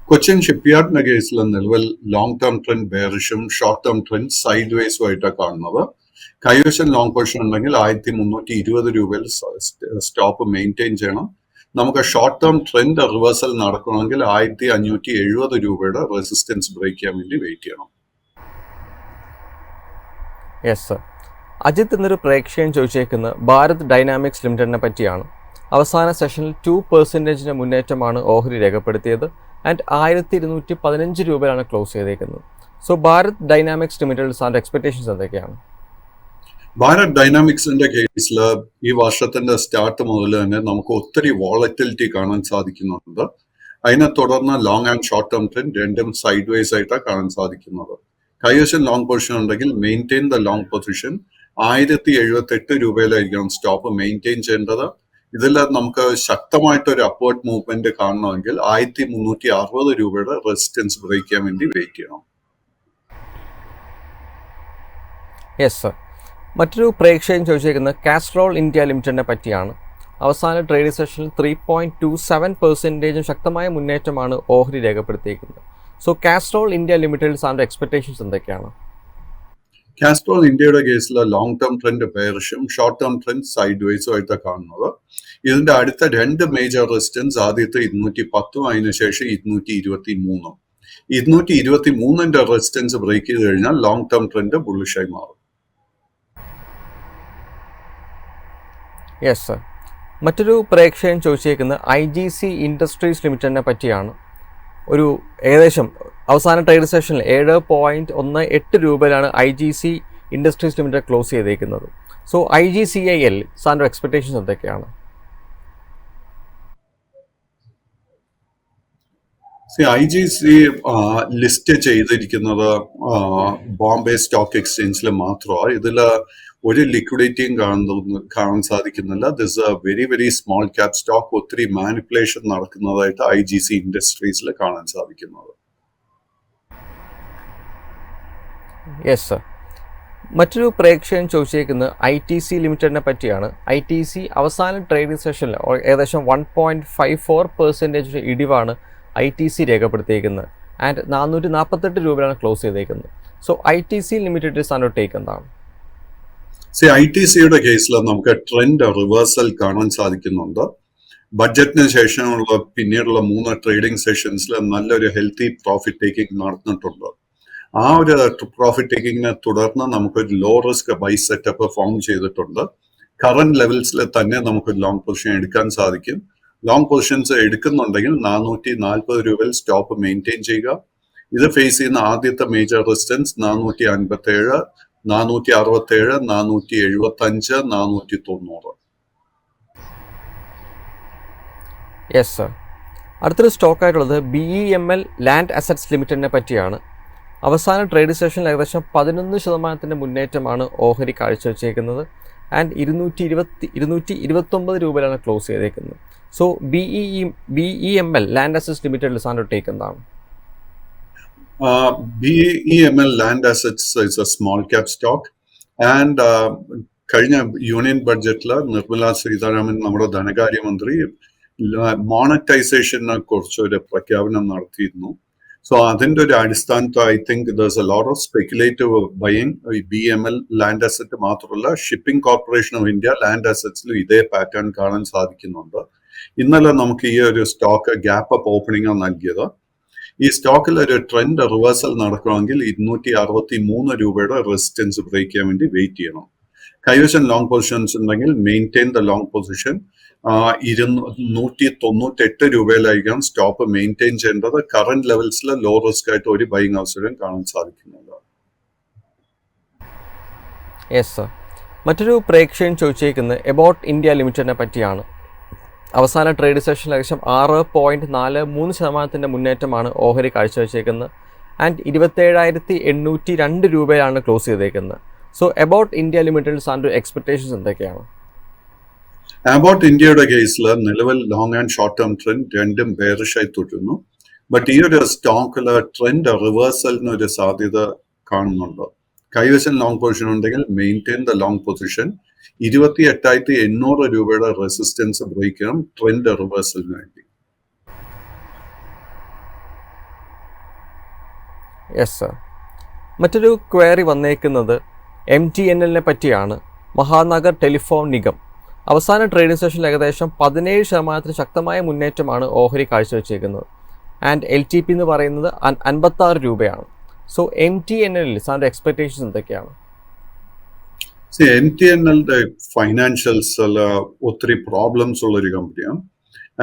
കൊച്ചിൻ ഷിപ്പ്യാർഡിന്റെ കേസിൽ നിലവിൽ ലോങ് ടേം ട്രെൻഡ് ബെയറിഷും ഷോർട്ട് ടേം ട്രെൻഡ് സൈഡ് വേസും ആയിട്ടാണ് കാണുന്നത്. കൈവശം ലോങ് പൊസിഷൻ ഉണ്ടെങ്കിൽ 1320 രൂപയിൽ സ്റ്റോപ്പ് മെയിൻറ്റെയിൻ ചെയ്യണം. നമുക്ക് ഷോർട്ട് ടേം ട്രെൻഡ് റിവേഴ്സൽ നടക്കണമെങ്കിൽ 1570 രൂപയുടെ റെസിസ്റ്റൻസ് ബ്രേക്ക് ചെയ്യാൻ വേണ്ടി വെയിറ്റ് ചെയ്യണം. Yes sir. അജിത്ത് എന്നൊരു പ്രേക്ഷകൻ ചോദിച്ചേക്കുന്നത് ഭാരത് ഡൈനാമിക്സ് ലിമിറ്റഡിനെ പറ്റിയാണ്. അവസാന സെഷനിൽ 2% മുന്നേറ്റമാണ് ഓഹരി രേഖപ്പെടുത്തിയത്. ആൻഡ് 1215 രൂപയിലാണ് ക്ലോസ് ചെയ്തേക്കുന്നത്. സോ ഭാരത് ഡൈനാമിക്സ് ലിമിറ്റഡ് സാറിൻ്റെ എക്സ്പെക്ടേഷൻസ് എന്തൊക്കെയാണ്? ഭാരത് ഡൈനാമിക്സിന്റെ കേസിൽ ഈ വർഷത്തിന്റെ സ്റ്റാർട്ട് മുതൽ തന്നെ നമുക്ക് ഒത്തിരി വോളറ്റിലിറ്റി കാണാൻ സാധിക്കുന്നുണ്ട്. അതിനെ തുടർന്ന് long and short term trend രണ്ടും സൈഡ് വേസ് ആയിട്ടാണ് കാണാൻ സാധിക്കുന്നത്. കൈവശം ലോങ് പൊസിഷൻ ഉണ്ടെങ്കിൽ മെയിൻറ്റെയിൻ ദ ലോങ് പൊസിഷൻ 1078 രൂപയിലായിരിക്കണം സ്റ്റോപ്പ് മെയിൻറ്റെയിൻ ചെയ്യേണ്ടത്. ഇതിൽ നമുക്ക് ശക്തമായിട്ടൊരു അപ്വേർഡ് മൂവ്മെന്റ് കാണണമെങ്കിൽ 1360 രൂപയുടെ റെസിസ്റ്റൻസ് ബ്രേക്ക് ചെയ്യാൻ വേണ്ടി വെയിറ്റ് ചെയ്യണം. Yes sir. മറ്റൊരു പ്രേക്ഷകൻ ചോദിച്ചേക്കുന്നത് കാസ്ട്രോൾ ഇന്ത്യ ലിമിറ്റഡിനെ പറ്റിയാണ്. അവസാന ട്രേഡിംഗ് സെഷനിൽ 3.27% ശക്തമായ മുന്നേറ്റമാണ് ഓഹരി രേഖപ്പെടുത്തിയിരിക്കുന്നത്. സോ കാസ്ട്രോൾ ഇന്ത്യ ലിമിറ്റഡിൽ സാറിൻ്റെ എക്സ്പെക്ടേഷൻസ് എന്തൊക്കെയാണ്? കാസ്ട്രോൾ ഇന്ത്യയുടെ കേസിൽ ലോങ് ടേം ട്രെൻഡ് ബെയറിഷും ഷോർട്ട് ടേം ട്രെൻഡ് സൈഡ് വേസും ആയിട്ടാണ് കാണുന്നത്. ഇതിന്റെ അടുത്ത രണ്ട് മേജർ റെസിസ്റ്റൻസ് ആദ്യത്തെ 210, അതിനുശേഷം 223. 223 റെസിസ്റ്റൻസ് ബ്രേക്ക് ചെയ്ത് കഴിഞ്ഞാൽ ലോങ് ടേം ട്രെൻഡ് ബുള്ളിഷായി മാറും. Yes sir. മറ്റൊരു പ്രേക്ഷകൻ ചോദിച്ചേക്കുന്നത് IGC ഇൻഡസ്ട്രീസ് ലിമിറ്റഡിനെ പറ്റിയാണ്. ഒരു ഏകദേശം അവസാന ട്രേഡ് സെഷനിൽ 7.18 രൂപയിലാണ് IGC ഇൻഡസ്ട്രീസ് ലിമിറ്റഡ് ക്ലോസ് ചെയ്തേക്കുന്നത്. സോ IGCIL സാറിൻ്റെ എക്സ്പെക്ടേഷൻസ് എന്തൊക്കെയാണ്? IGC ലിസ്റ്റ് ചെയ്തിരിക്കുന്നത് ബോംബെ സ്റ്റോക്ക് എക്സ്ചേഞ്ചിൽ മാത്രമാണ്. ഇതിൽ ഒരു ലിക്വിഡിറ്റിയും കാണാൻ സാധിക്കുന്നില്ല. This A very very small cap stock. ഒത്തിരി മാനിപ്പുലേഷൻ നടക്കുന്നതായിട്ട് IGC ഇൻഡസ്ട്രീസിൽ കാണാൻ സാധിക്കുന്നത്. Yes sir. മറ്റൊരു പ്രേക്ഷകൻ ചോദിച്ചേക്കുന്നത് ITC ലിമിറ്റഡിനെ പറ്റിയാണ്. ITC അവസാന ട്രേഡിംഗ് സെഷനിൽ ഏകദേശം 1.54% ഇടിവാണ് ITC രേഖപ്പെടുത്തിയിരിക്കുന്നത്. ആൻഡ് 448 രൂപയിലാണ് ക്ലോസ് ചെയ്തേക്കുന്നത്. സോ ITC ലിമിറ്റഡ് സാധനോട്ടേക്ക് എന്താണ്? ITCയുടെ കേസിൽ നമുക്ക് ട്രെൻഡ് റിവേഴ്സൽ കാണാൻ സാധിക്കുന്നുണ്ട്. ബഡ്ജറ്റിന് ശേഷമുള്ള പിന്നീടുള്ള 3 ട്രേഡിംഗ് സെഷൻസിൽ നല്ലൊരു ഹെൽത്തി പ്രോഫിറ്റ് ടേക്കിംഗ് നടന്നിട്ടുണ്ട്. ആ ഒരു പ്രോഫിറ്റ് ടേക്കിങ്ങിനെ തുടർന്ന് നമുക്കൊരു low risk buy setup form ചെയ്തിട്ടുണ്ട്. കറന്റ് ലെവൽസിൽ തന്നെ നമുക്ക് ലോങ് പൊസിഷൻ എടുക്കാൻ സാധിക്കും. ലോങ് പൊസിഷൻസ് എടുക്കുന്നുണ്ടെങ്കിൽ 440 രൂപയിൽ സ്റ്റോപ്പ് മെയിൻറ്റെയിൻ ചെയ്യുക. ഇത് ഫേസ് ചെയ്യുന്ന ആദ്യത്തെ മേജർ റെസിസ്റ്റൻസ് 457, 467, 475, 490. Yes sir. അടുത്തൊരു സ്റ്റോക്കായിട്ടുള്ളത് BEML ലാൻഡ് അസറ്റ്സ് ലിമിറ്റഡിനെ പറ്റിയാണ്. അവസാന ട്രേഡിംഗ് സെഷനിൽ ഏകദേശം 11% മുന്നേറ്റമാണ് ഓഹരി കാഴ്ചവെച്ചേക്കുന്നത്. ആൻഡ് 229 രൂപയിലാണ് ക്ലോസ് ചെയ്തേക്കുന്നത്. സോ BEML ലാൻഡ് അസറ്റ്സ് ലിമിറ്റഡിൽ സാധനോട്ടേക്ക് എന്താണ്? BEML land assets is a small cap stock. And കഴിഞ്ഞ യൂണിയൻ ബഡ്ജറ്റിൽ നിർമ്മല സീതാരാമൻ നമ്മുടെ ധനകാര്യമന്ത്രി മോണറ്റൈസേഷനെ കുറിച്ച് ഒരു പ്രഖ്യാപനം നടത്തിയിരുന്നു. സോ അതിന്റെ ഒരു അടിസ്ഥാനത്തിൽ I think there's a lot of speculative buying. BEML land asset മാത്രമല്ല, Shipping Corporation of India land അസറ്റ്സിലും ഇതേ പാറ്റേൺ കാണാൻ സാധിക്കുന്നുണ്ട്. ഇന്നലെ നമുക്ക് ഈ ഒരു സ്റ്റോക്ക് ഗ്യാപ്പ് അപ്പ് ഓപ്പണിംഗ് നൽകിയത്. ഈ സ്റ്റോക്കിൽ ഒരു ട്രെൻഡ് റിവേഴ്സൽ നടക്കണമെങ്കിൽ 263 രൂപയുടെ റെസിസ്റ്റൻസ് ബ്രേക്ക് ചെയ്യാൻ വേണ്ടി വെയിറ്റ് ചെയ്യണം. കൈവശം ലോങ് പൊസിഷൻസ് ഉണ്ടെങ്കിൽ മെയിൻറ്റെയിൻ ദ ലോങ് പൊസിഷൻ. 298 രൂപയിലായിരിക്കാം സ്റ്റോപ്പ് മെയിൻറ്റെയിൻ ചെയ്യേണ്ടത്. കറന്റ് ലെവൽസിൽ ലോ റിസ്ക് ആയിട്ട് ഒരു ബൈങ് അവസരം കാണാൻ സാധിക്കുന്നില്ല. Yes sir. മറ്റൊരു പ്രേക്ഷകൻ ചോദിച്ചേക്കുന്നത് എബോട്ട് ഇന്ത്യ ലിമിറ്റഡിനെ പറ്റിയാണ്. അവസാന ട്രേഡ് സെഷനിൽ ഏകദേശം 6.43% മുന്നേറ്റമാണ് ഓഹരി കാഴ്ചവെച്ചേക്കുന്നത്. ആൻഡ് 27,802 രൂപയിലാണ് ക്ലോസ് ചെയ്തേക്കുന്നത്. സോ അബൌട്ട് ഇന്ത്യ ലിമിറ്റഡ് സാറിൻ്റെ എക്സ്പെക്ടേഷൻസ് എന്തൊക്കെയാണ്? അബൌട്ട് ഇന്ത്യയുടെ കേസിൽ നിലവിൽ long and short term trend രണ്ടും ബെയറിഷായി തുടരുന്നു. ബട്ട് ഈ ഒരു സ്റ്റോക്കിൽ ട്രെൻഡ് റിവേഴ്സലിന് ഒരു സാധ്യത കാണുന്നുണ്ട്. കൈവശം ലോങ് പൊസിഷൻ ഉണ്ടെങ്കിൽ മെയിൻറ്റെയിൻ ദ ലോങ് പൊസിഷൻ. 28,800 രൂപയുടെ റെസിസ്റ്റൻസ് ബ്രേക്ക് ചെയ്യണം ട്രെൻഡ് റിവേഴ്സലിന് വേണ്ടി. Yes sir. മറ്റൊരു ക്വയറി വന്നേക്കുന്നത് MTNL പറ്റിയാണ്. മഹാനഗർ ടെലിഫോൺ നിഗം അവസാന ട്രേഡിംഗ് സെഷനിൽ ഏകദേശം 17% ശക്തമായ മുന്നേറ്റമാണ് ഓഹരി കാഴ്ചവെച്ചേക്കുന്നത്. ആൻഡ് LTP എന്ന് പറയുന്നത് 56 രൂപയാണ്. സോ MTNL സാറിൻ്റെ എക്സ്പെക്ടേഷൻസ് എന്തൊക്കെയാണ്? MTNLന്റെ ഫൈനാൻഷ്യൽസിൽ ഒത്തിരി പ്രോബ്ലംസ് ഉള്ളൊരു കമ്പനിയാണ്.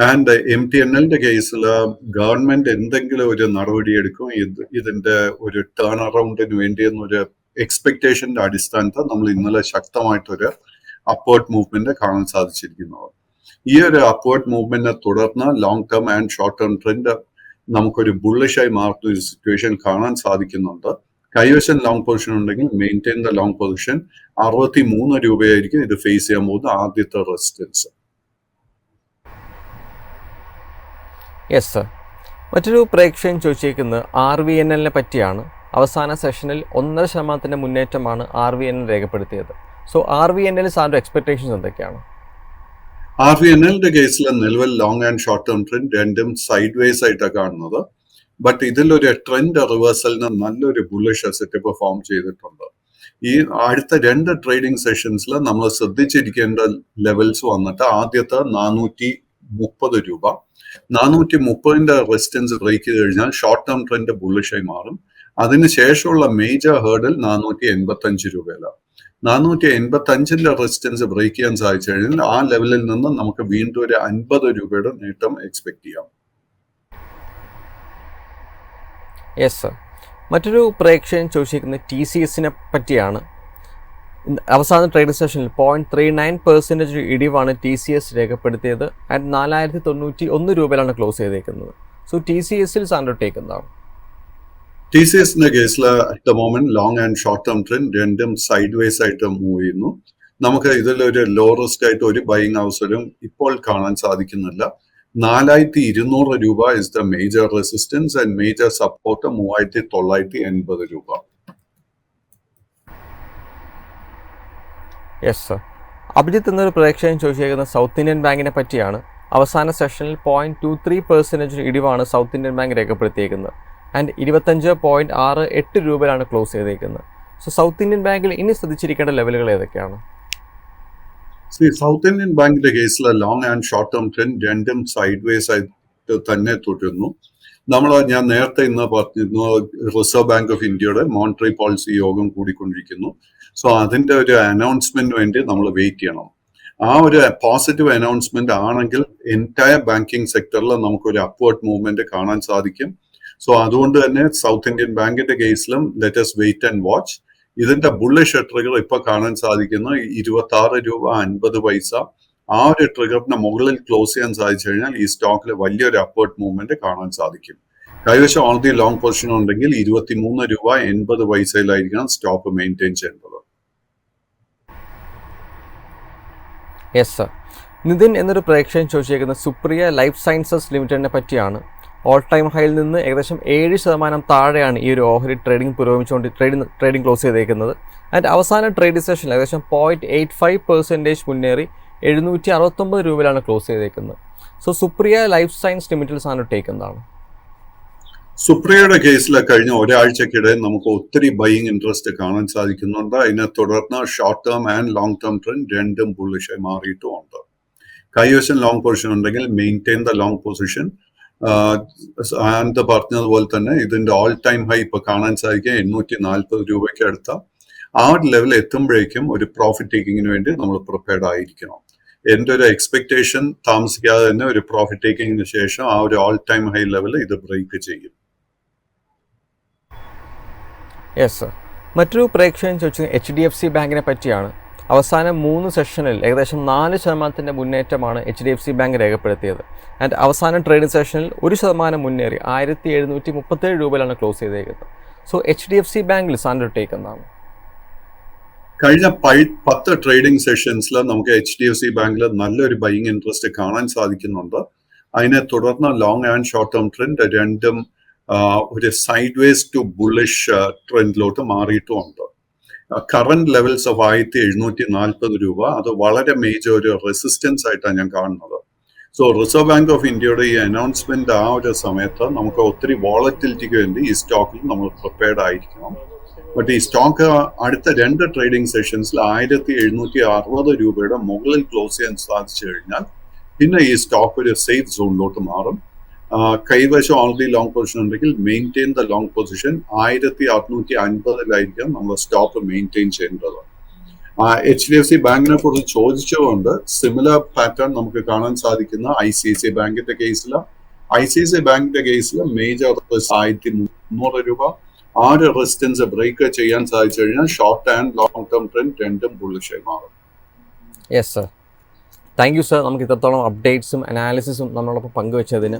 ആൻഡ് MTNLന്റെ കേസിൽ ഗവൺമെന്റ് എന്തെങ്കിലും ഒരു നടപടി എടുക്കും ഇതിന്റെ ഒരു ടേൺ അറൗണ്ടിന് വേണ്ടി എന്നൊരു എക്സ്പെക്ടേഷന്റെ അടിസ്ഥാനത്തിൽ നമ്മൾ ഇന്നലെ ശക്തമായിട്ടൊരു അപ്വേർഡ് മൂവ്മെന്റ് കാണാൻ സാധിച്ചിരിക്കുന്നത്. ഈ ഒരു അപ്വേർഡ് മൂവ്മെന്റിനെ തുടർന്ന് long term and short term trend നമുക്കൊരു ബുള്ളിഷായി മാറുന്ന ഒരു സിറ്റുവേഷൻ കാണാൻ സാധിക്കുന്നുണ്ട്. കൈവശം ലോങ് പൊസിഷൻ ഉണ്ടെങ്കിൽ മെയിൻറ്റെയിൻ ദ ലോങ് പൊസിഷൻ. 63 രൂപയായിരിക്കും ഇത് ഫേസ് ചെയ്യാൻ പോകുന്ന ആദ്യത്തെ റെസിസ്റ്റൻസ്. Yes sir. മറ്റൊരു പ്രേക്ഷകൻ ചോദിച്ചേക്കുന്നത് RVNL പറ്റിയാണ്. അവസാന സെഷനിൽ 1.5% മുന്നേറ്റമാണ് RVNL രേഖപ്പെടുത്തിയത്. സോ RVNL സാറിൻ്റെ എക്സ്പെക്ടേഷൻസ് എന്തൊക്കെയാണ്? RVNLന്റെ കേസിൽ നിലവിൽ long and short term trend രണ്ടും സൈഡ് വേസ് ആയിട്ടാണ് കാണുന്നത്. ബട്ട് ഇതിലൊരു ട്രെൻഡ് റിവേഴ്സലിന് നല്ലൊരു ബുള്ളിഷ് സെറ്റപ്പ് ഫോം ചെയ്തിട്ടുണ്ട്. ഈ അടുത്ത 2 ട്രേഡിംഗ് സെഷൻസിൽ നമ്മൾ ശ്രദ്ധിച്ചിരിക്കേണ്ട ലെവൽസ് വന്നിട്ട് ആദ്യത്തെ 430 രൂപ. 430ന്റെ റെസിസ്റ്റൻസ് ബ്രേക്ക് ചെയ്ത് കഴിഞ്ഞാൽ ഷോർട്ട് ടേം ട്രെൻഡ് ബുള്ളിഷായി മാറും. അതിനുശേഷമുള്ള മേജർ ഹേർഡിൽ 485 രൂപയിലാണ്. 485ന്റെ റെസിസ്റ്റൻസ് ബ്രേക്ക് ചെയ്യാൻ സാധിച്ചു കഴിഞ്ഞാൽ ആ ലെവലിൽ നിന്ന് നമുക്ക് വീണ്ടും ഒരു 50 രൂപയുടെ നേട്ടം എക്സ്പെക്ട് ചെയ്യാം. Yes sir. മറ്റൊരു പ്രേക്ഷകൻ ചോദിച്ചിരിക്കുന്നത് TCSനെ പറ്റിയാണ്. അവസാന ട്രേഡിംഗ് സെഷനിൽ 0.39% ഇടിവാണ് TCS രേഖപ്പെടുത്തിയത്. ആൻഡ് 4,091 രൂപയിലാണ് ക്ലോസ് ചെയ്തേക്കുന്നത്. സോ TCSൽ സാറിൻ്റെ ടേക്ക് എന്താണ്? TCSന്റെ കേസിൽ at the moment long and short term trend രണ്ടും സൈഡ് വേസ് ആയിട്ട് മൂവ് ചെയ്യുന്നു. നമുക്ക് ഇതിലൊരു ലോ റിസ്ക് ആയിട്ട് ഒരു ബൈയിങ് അവസരം ഇപ്പോൾ കാണാൻ സാധിക്കുന്നില്ല. 4,200 രൂപ is the major resistance and major support 3,980 രൂപ. Yes sir. അഭിജിത്ത് എന്നൊരു പ്രേക്ഷകൻ ചോദിച്ചിരിക്കുന്ന സൗത്ത് ഇന്ത്യൻ ബാങ്കിനെ പറ്റിയാണ്. അവസാന സെഷനിൽ 0.23% ഇടിവാണ് സൗത്ത് ഇന്ത്യൻ ബാങ്ക് രേഖപ്പെടുത്തിയിരിക്കുന്നത്. ആൻഡ് 25.68 രൂപയിലാണ് ക്ലോസ് ചെയ്തേക്കുന്നത്. സോ സൗത്ത് ഇന്ത്യൻ ബാങ്കിൽ ഇനി ശ്രദ്ധിച്ചിരിക്കേണ്ട ലെവലുകൾ ഏതൊക്കെയാണ്? സൗത്ത് ഇന്ത്യൻ ബാങ്കിന്റെ കേസിൽ long and short term trend രണ്ടും സൈഡ് വേസ് ആയിട്ട് തന്നെ തുടരുന്നു. ഞാൻ നേരത്തെ ഇന്ന് പറഞ്ഞിരുന്നു റിസർവ് ബാങ്ക് ഓഫ് ഇന്ത്യയുടെ മോണിറ്ററി പോളിസി യോഗം കൂടിക്കൊണ്ടിരിക്കുന്നു. സോ അതിന്റെ ഒരു അനൗൺസ്മെന്റിന് വേണ്ടി നമ്മൾ വെയിറ്റ് ചെയ്യണം. ആ ഒരു പോസിറ്റീവ് അനൗൺസ്മെന്റ് ആണെങ്കിൽ എൻറ്റയർ ബാങ്കിങ് സെക്ടറിൽ നമുക്കൊരു അപ്വേർഡ് മൂവ്മെന്റ് കാണാൻ സാധിക്കും. സോ അതുകൊണ്ട് തന്നെ സൗത്ത് ഇന്ത്യൻ ബാങ്കിന്റെ കേസിലും let us wait and watch. ഇതിന്റെ ബുള്ളിഷ് ട്രിഗർ ഇപ്പൊ കാണാൻ സാധിക്കുന്ന 26 രൂപ 50 പൈസ. ആ ഒരു ട്രിഗറിന്റെ മുകളിൽ ക്ലോസ് ചെയ്യാൻ സാധിച്ചു കഴിഞ്ഞാൽ ഈ സ്റ്റോക്കിൽ വലിയൊരു അപ്വേർഡ് മൂവ്മെന്റ് കാണാൻ സാധിക്കും. കൈവശം ഓൾറെഡി ലോങ് പൊസിഷൻ ഉണ്ടെങ്കിൽ 23 രൂപ 80 പൈസയിലായിരിക്കണം സ്റ്റോപ്പ് മെയിൻറ്റെയിൻ ചെയ്യേണ്ടത്. Yes sir. നിതിൻ എന്നൊരു പ്രേക്ഷകൻ ചോദിച്ചേക്കുന്ന സുപ്രിയ ലൈഫ് സയൻസസ് ലിമിറ്റഡിനെ പറ്റിയാണ്. ഓൾ ടൈം ഹൈയിൽ നിന്ന് ഏകദേശം 7% താഴെയാണ് ഈ ഒരു ഓഹരി ട്രേഡിംഗ് ട്രേഡിംഗ് ക്ലോസ് ചെയ്തേക്കുന്നത്. ആൻഡ് അവസാന ട്രേഡിംഗ് സെഷനിൽ ഏകദേശം 0.85% മുന്നേറി 769 രൂപയിലാണ് ക്ലോസ് ചെയ്തേക്കുന്നത്. So Supriya life science limited സാധനം ടേക്ക് എന്താണ്? സുപ്രിയയുടെ കേസിൽ കഴിഞ്ഞ ഒരാഴ്ചക്കിടെ നമുക്ക് ഒത്തിരി ബൈയിങ് ഇൻട്രസ്റ്റ് കാണാൻ സാധിക്കുന്നുണ്ട്. അതിനെ തുടർന്ന് short term and long term trend രണ്ടും ബുള്ളിഷായി മാറിയിട്ടുമുണ്ട്. കൈവശം ലോങ് പൊസിഷൻ ഉണ്ടെങ്കിൽ maintain the long position. Anand പറഞ്ഞതുപോലെ തന്നെ ഇതിന്റെ ഓൾ ടൈം ഹൈ ഇപ്പൊ കാണാൻ സാധിക്കുക 840 രൂപയ്ക്ക് അടുത്ത. ആ ഒരു ലെവൽ എത്തുമ്പോഴേക്കും ഒരു പ്രോഫിറ്റ് ടേക്കിങ്ങിന് വേണ്ടി നമ്മൾ പ്രിപ്പയർഡ് ആയിരിക്കണം. എൻ്റെ ഒരു എക്സ്പെക്ടേഷൻ താമസിക്കാതെ തന്നെ ഒരു പ്രോഫിറ്റ് ടേക്കിങ്ങിന് ശേഷം ആ ഒരു ഓൾ ടൈം ഹൈ ലെവൽ ഇത് ബ്രേക്ക് ചെയ്യും. Yes sir. മറ്റൊരു പ്രേക്ഷകൻ ചോദിച്ചത് HDFC ബാങ്കിനെ പറ്റിയാണ്. അവസാന 3 സെഷനിൽ ഏകദേശം 4% മുന്നേറ്റമാണ് HDFC ബാങ്ക് രേഖപ്പെടുത്തിയത്. ആൻഡ് അവസാന ട്രേഡിംഗ് സെഷനിൽ 1% മുന്നേറി 1737 രൂപയിലാണ് ക്ലോസ് ചെയ്തേക്കുന്നത്. സോ HDFC ബാങ്കിൽ സാൻഡർ ടേക്ക് എന്നാണ്. കഴിഞ്ഞ 10 ട്രേഡിംഗ് സെഷൻസിൽ നമുക്ക് HDFC ബാങ്കിൽ നല്ലൊരു ബൈയിങ് ഇൻട്രസ്റ്റ് കാണാൻ സാധിക്കുന്നുണ്ട്. അതിനെ തുടർന്ന് long and short term trend രണ്ടും ഒരു സൈഡ് വേസ് ടു ബുള്ളിഷ് ട്രെൻഡിലോട്ട് മാറിയിട്ടുമുണ്ട്. കറന്റ് ലെവൽസ് ഓഫ് 1740 രൂപ അത് വളരെ മേജർ ഒരു റെസിസ്റ്റൻസ് ആയിട്ടാണ് ഞാൻ കാണുന്നത്. സോ റിസർവ് ബാങ്ക് ഓഫ് ഇന്ത്യയുടെ ഈ അനൗൺസ്മെന്റ് ആ ഒരു സമയത്ത് നമുക്ക് ഒത്തിരി വോളറ്റിലിറ്റിക്ക് വേണ്ടി ഈ സ്റ്റോക്കിൽ നമ്മൾ പ്രിപ്പയർഡ് ആയിരിക്കണം. ബട്ട് ഈ സ്റ്റോക്ക് അടുത്ത 2 ട്രേഡിംഗ് സെഷൻസിൽ 1760 രൂപയുടെ മുകളിൽ ക്ലോസ് ചെയ്യാൻ സാധിച്ചു കഴിഞ്ഞാൽ പിന്നെ ഈ സ്റ്റോക്ക് ഒരു സേഫ് സോണിലോട്ട് മാറും. കൈവശം ഓൾറെഡി ലോങ് പൊസിഷൻ ഉണ്ടെങ്കിൽ മെയിൻറ്റെയിൻ ദ ലോങ് പൊസിഷൻ 1650 നമ്മൾ സ്റ്റോപ്പ് മെയിൻറ്റെയിൻ ചെയ്യേണ്ടത്. HDFC ബാങ്കിനെ കുറിച്ച് ചോദിച്ചുകൊണ്ട് സിമിലർ പാറ്റേൺ നമുക്ക് കാണാൻ സാധിക്കുന്ന ICICI ബാങ്കിന്റെ കേസിൽ. ICICI ബാങ്കിന്റെ കേസിൽ മേജർ 1300 രൂപ ആ ഒരു റെസിസ്റ്റൻസ് ബ്രേക്ക് ചെയ്യാൻ സാധിച്ചു കഴിഞ്ഞാൽ short and long term trend രണ്ടും ബുള്ളിഷായി മാറും. Yes sir, thank you sir. നമുക്ക് ഇത്രത്തോളം അപ്ഡേറ്റ്സും അനാലിസിസും നമ്മളോടൊപ്പം പങ്കുവെച്ചതിന്.